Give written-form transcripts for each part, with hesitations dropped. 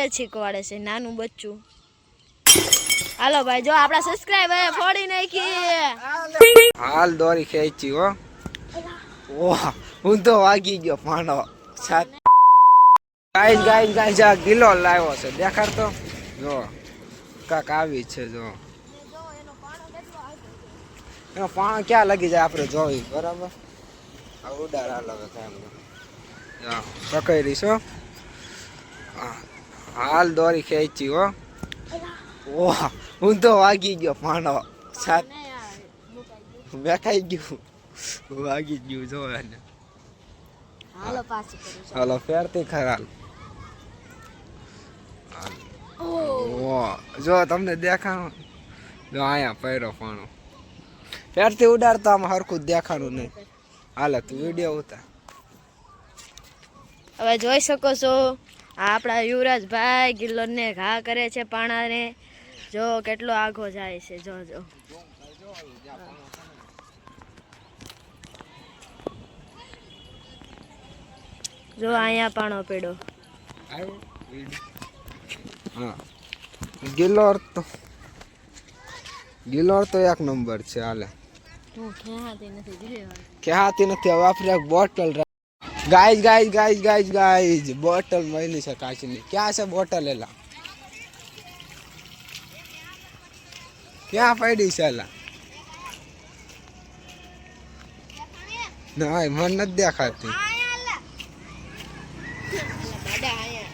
જ શીખવાડે છે નાનું બચ્ચું. હાલો ભાઈ જો આપડા સબસ્ક્રાઇબર ફોડી નાખી. હાલ દોરી ખેંચી હો. ઓહ હું તો વાગી ગયો પાણો. ગાઈસ આ ગિલો લાવ્યો છે દેખાડ તો જો કાક આવી છે જો એનો પાણો ક્યાં લગી જાય આપણે જોઈ બરાબર. આ ઉડાર હાલો પકડી છો. હાલ દોરી ખેંચી હો. ઓહ હું તો વાગી ગયો પાણો. સાત મેકાઈ ગયું વાગી ગયું જો એને. હાલો પાછી કરું. હાલો ફેરતી ખરા. જો તમને દેખાણું જો અહીંયા પૈરો પાણો ફેરથી ઉડાડતો આમાં હરખું દેખાણું નહીં. હાલે તું વિડીયો ઉતાર. હવે જોઈ શકો છો આપણા યુવરાજભાઈ ગિલ્લોને ઘા કરે છે પાણાને. જો કેટલો આઘો જાય છે જો જો. જો અહીંયા પાણો પેડો. હા ગિલોર તો એક નંબર છે. હાલે કહેતી નથી હવે આપણે એક બોટલ ગાઈઝ બોટલ મળી છે કાચની. ક્યાં છે બોટલ એલા ક્યાં પડી છે એલા? ના મને નથી દેખાતી.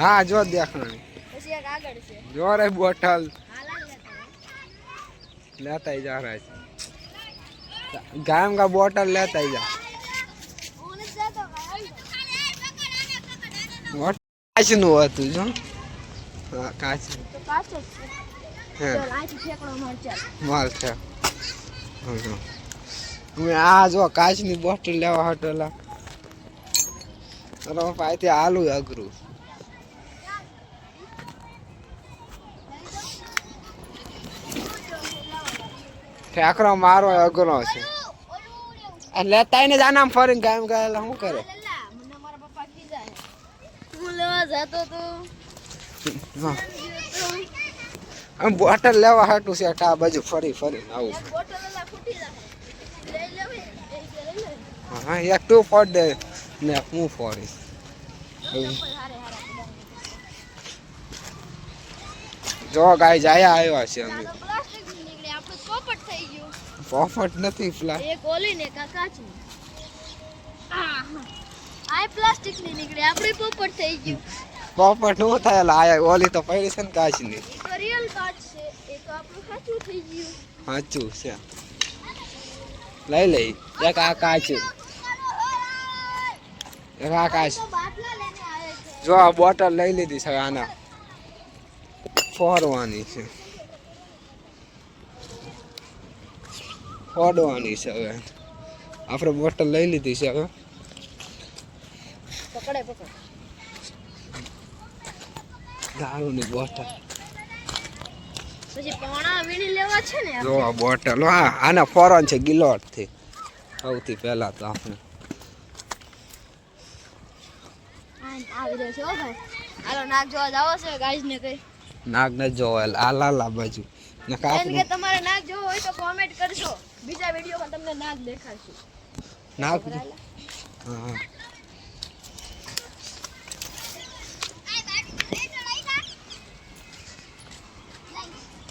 હા જો દેખાણી જો રે બોટલ લેતા જા રહા છે. ગામ કા બોટલ લેતા જા. કાચનું હતું જો. હા કાચ માલ છે. આ જો કાચની બોટલ લેવા હટેલા પાયથી આલુ અઘરું. ઠેકરો મારો અઘરો છે. લેતા ને જાના ફરીને ગામ ગયેલા શું કરે? બોટલ લેવા હાટું છે આ બાજુ ફરી આવું. હા એક તું ફોડ દે ને હું ફોડીશ. જો ગાય જાય આવ્યા છે અમે. પોપટ નથી એક ઓલી ને કાચની. આ પ્લાસ્ટિક ની નીકળી આપણી પોપટ થઈ ગયું. પોપટ નો થાય આયા ઓલી તો પડી છે ને કાચની. એક રિયલ કાચ છે એક આપણું સાચું થઈ ગયું. સાચું છે લઈ એક આ કાચ એક આ કાચ. જો આ બોટલ લઈ લીધી છે આના ફોડવાની છે હવે આપણે બોટલ લઈ લીધી છે હવે. પકડ દારૂની બોટલ પછી પાણા વીણી લેવા છે ને. જો આ બોટલ હા આને ફોરન છે ગિલોટ થી સૌથી પહેલા તો આપણે આવી રહ્યો છે હો ભાઈ. હાલો નાગ જોવા જાવો છે ગાઈઝ ને કઈ. નાગ ન જોવાય આ લાલા બાજુ ને કારણ કે તમારે નાગ જોવો હોય તો કોમેન્ટ કરજો. બીજા વિડીયોમાં તમને નાગ દેખાડશું. નાગ હા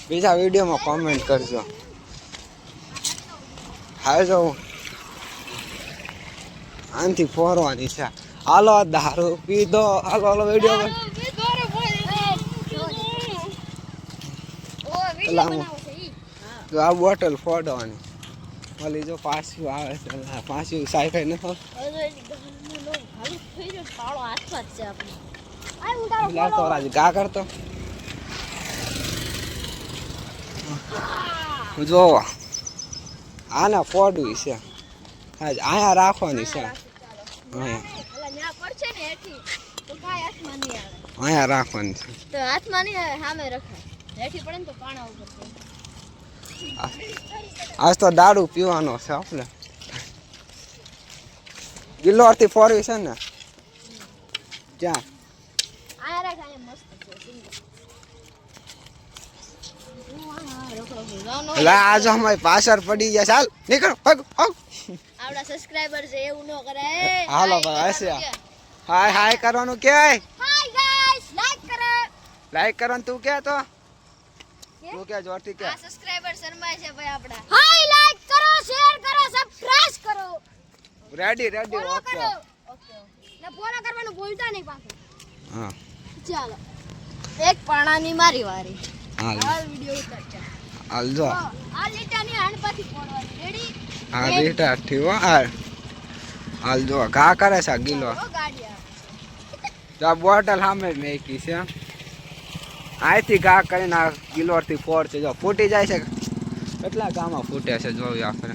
બીજા વિડીયોમાં કોમેન્ટ કરજો. હા જો આનથી ફોરવાની છે. હાલો દારૂ પીધો હાલો વિડીયો આ બોટલ ફોડવાની. ઓલી જો પાછું આવે છે પાછું સાઈફાઈ ન ગા કરતો જો આને ફોડવી છે. અહીંયા રાખવાની છે. અહીંયા રાખવાની છે. તો હાથમાં નહીં આવે સામે રખાય. હેઠી પડે ને તો પાણા ઉપર. આજ તો દારૂ પીવાનો છે આપણે. ગિલ્લોરથી ફોરવી છે ને ક્યાં? આયા રાખ આયા મસ્ત છે. લા આજો અમારી પાછળ પડી ગયા ચાલ નીકળો ભાગ ભાગ આપડા સબસ્ક્રાઇબર છે એવું ન કરે હાલો ભાઈ હશે હાય હાય કરવાનું કે હાય ગાઈસ લાઈક કરો ને તું કે તો તું કે જોરથી કે આ સબસ્ક્રાઇબર શર્માય છે ભાઈ આપડા હાય લાઈક કરો શેર કરો સબસ્ક્રાઇબ કરો રેડી રેડી ફોલો ઓકે કરો ને ફોલો કરવાનું ભૂલતા નહીં પાછું હા ચાલો એક પાણાની મારી વારી હાલ હાલ વિડિયો ઉતાર હાલ જો આ લીટાની હાંડપાથી ફોડવાની રેડી હા બેટા ઠીક હાલ જો ઘા કરે છે ગીલો ઓ ગાડિયા તો બોટલ સામે જ મેકી છે અહીંથી ઘા કરીને આ ગિલોરથી ફોડ છે જો ફૂટી જાય છે કેટલા ગામાં ફૂટે છે જોયું આપણે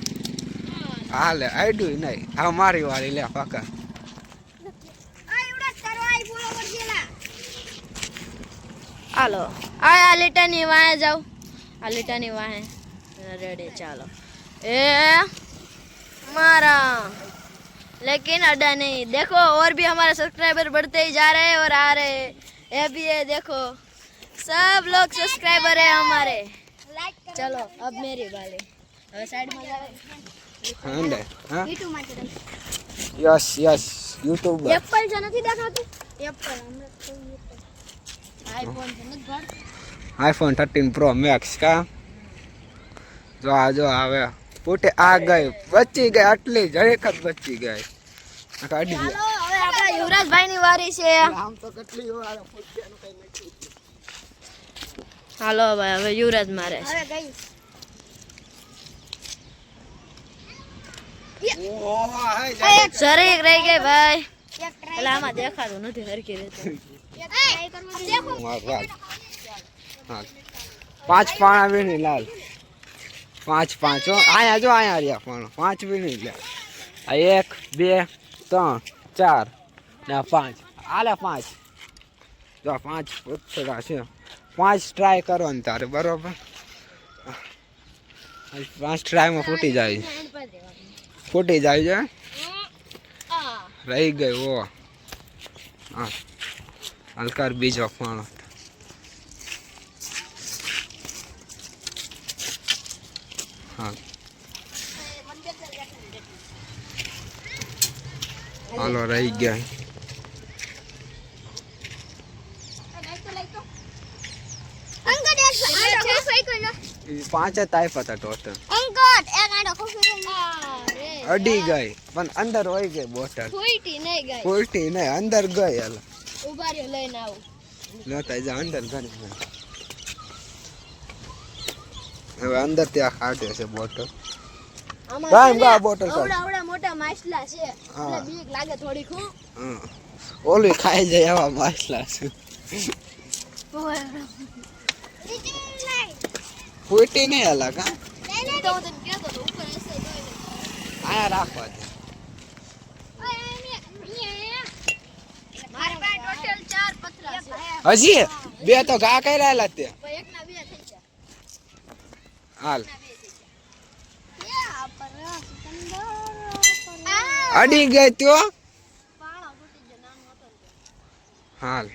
હાલે આડ્યું નહીં હા મારી વાળી લે પાકા આ એવડા કરવાઈ બોલો પડજેલા હાલો આ લીટાની વાહે જાઓ આ લીટાની વાહે रेडी चलो ए मारा लेकिन अड्डा नहीं देखो और भी हमारे सब्सक्राइबर बढ़ते ही जा रहे हैं और आ रहे हैं ये भी है देखो सब लोग सब्सक्राइबर है हमारे લાઈક કરો चलो अब मेरी बारी હવે સાઈડ માં જાવે હંડે હા યુટ્યુબ માં ચડે યસ યસ યુટ્યુબર એપલ છે નથી દેખાતું એપલ હમણાં તો આઈફોન છે નથી ભાડ આઈફોન 13 પ્રો મેક્સ કા જો આ જો આવે ફૂટે આ ગઈ બચી ગઈ આટલી જ એક જ બચી ગઈ કાઢી ચાલો હવે આપણા યુવરાજભાઈ ની વારી છે આમ તો કેટલી વાર ફૂટવાનું કઈ નથી હાલો ભાઈ હવે યુવરાજ મારે છે હવે ગઈ ઓહો હાય સરીક રહી ગઈ ભાઈ એક ટ્રાય એટલે આમાં દેખાતું નથી હરકી રીતે એક ટ્રાય કરવું દેખો માર રાજ હા પાંચ પાણા વીણી લાલ પાંચ પાંચ હો આયા જો આયા રહ્યા પાણા પાંચ વીણી લે આ 1 2 3 4 ને 5 આલે 5 જો 5 પૂછડા છે 5 ટ્રાય કરો ને તારે બરોબર 5 ટ્રાયમાં ફૂટી જાય ફૂટી જાય છે રહી ગઈ ઓ હા હલકાર બીજો પાણો હા હાલો રહી ગયા અંકટ એક આડો ખોફાઈ કોઈ ના પાંચ જ આપ્યા હતા ટોટલ અંકટ એક આડો ખોફાઈ અરે અડી ગઈ પણ અંદર હોય ગઈ બોટલ ફૂટી નહીં ગઈ ઉલટી નહીં અંદર ગઈ હાલ ઉભા રહ્યો લઈને આવું લેતા જા અંદર ઘણી હવે અંદર ત્યાં ખાટે છે બોટલ આમાં ગામ છે ને ગા બોટલ કર આવડા આવડા મોટા માછલા છે હા. એટલે બીક લાગે થોડીક હું હા ઓલી ખાઈ જાય એવા માછલા છે ફૂટી નહીં હાલા કા તો હું તને કહેતો તો ઉપર હશે તો આયા રાખવા દે મારે પાસે ટોટલ 4 પથરા છે હજી બે તો ઘા કર્યા લા તે પણ એકના બે થઈ ગયા હાલ બે થઈ અડી ગઈ તો પાણો તૂટી ગયો નાનો હતો ને. હાલ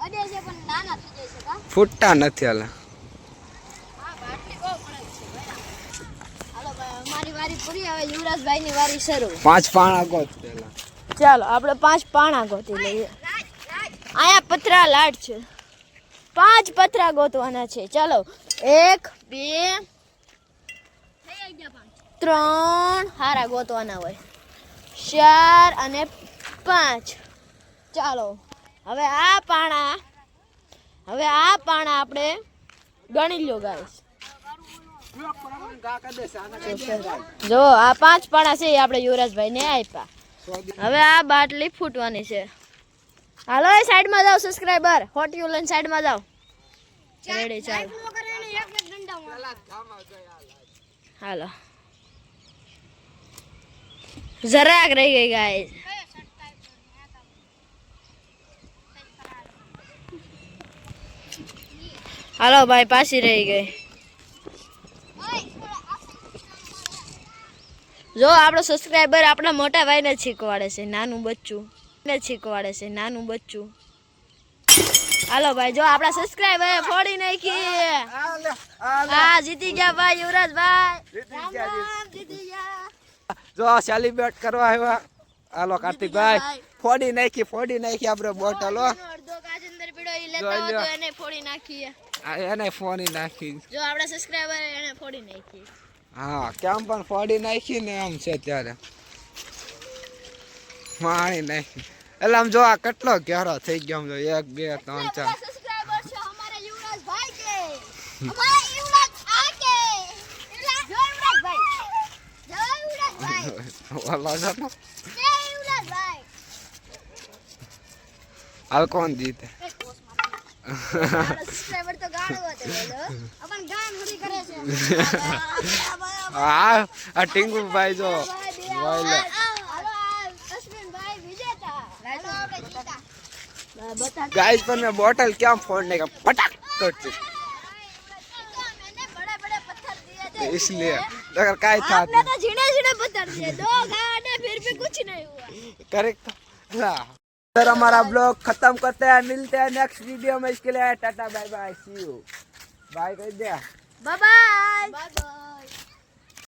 અડે છે પણ નાના થઈ જાય છે કા ફૂટતા નથી હાલા હા બાટલી બહુ પડે છે ભાઈ હાલો ભાઈ અમારી વારી પૂરી હવે યુવરાજભાઈ ની વારી શરૂ પાંચ પાણા ગોત પેલા ચાલો આપણે 5 પાણા ગોતી લઈએ આયા પથરા લાટ છે 5 પથરા ગોતવાના છે ચાલો 1 2 3 હારા ગોતવાના હોય 4 અને 5 ચાલો હવે આ પાણા આપણે ગણી લ્યો ગાઈસ જો આ 5 પાણા છે એ આપણે યુવરાજભાઈ ને આપ્યા હવે આ બાટલી ફૂટવાની છે હાલો એ સાઈડમાં જાઓ સબસ્ક્રાઇબર હોટ યુ લઈને સાઈડમાં જાઓ રેડી ચાલો પૂરો કરીને એક એક ગંડામાં હાલો જરાક રહી ગઈ ગાઈસ હાલો ભાઈ પાછી રહી ગઈ જો આપણો સબસ્ક્રાઇબર આપણા મોટા ભાઈને શીખવાડે છે નાનું બચ્ચું હાલો ભાઈ જો આપણા સબસ્ક્રાઇબર ફોડી નાખી. હા જીતી ગયા ભાઈ યુવરાજભાઈ. રામ રામ જીતી ગયા. જો સેલિબ્રેટ કરવા આવ્યા. હાલો કાર્તિકભાઈ ફોડી નાખી આપણે બોટલ હો. અડધો કાચ અંદર પીડો ઈ લેતા હોય તો એને ફોડી નાખીએ. એને ફોડી નાખી. જો આપણા સબસ્ક્રાઇબર એને ફોડી નાખી. હા કેમ પણ ફોડી નાખી ને એમ છે ત્યારે માણી નાખી. એટલે આમ જો આ કેટલો ઘેરો થઈ ગયો. આમ જો 1 2 3 4 સબસ્ક્રાઇબર છે અમારા યુવરાજભાઈ કે અમારા યુવરાજ આ કે યુવરાજભાઈ ઓલો જો ને. યુવરાજભાઈ હવે કોણ જીતે? સબસ્ક્રાઇબર તો ગાળો હતો બોલો अपन ગામ હુરી કરે છે. હા આ ટીંગુભાઈ જો બોલે. હાલો અશ્વિનભાઈ વિજેતા હાલો આપણે જીતા. બતા ગાઈસ પર મેં બોટલ ક્યાં ફોડ नहीं पटाक करती मैंने बड़े-बड़े पत्थर दिए थे इसलिए अगर काय था आपने तो झीणे पत्थर दिए 2 गाने फिर भी कुछ नहीं हुआ. करेक्ट सर हमारा ब्लॉग खत्म करते हैं मिलते हैं नेक्स्ट वीडियो में इसके लिए tata bye bye see you bye कर दिया बाय बाय. Bye bye.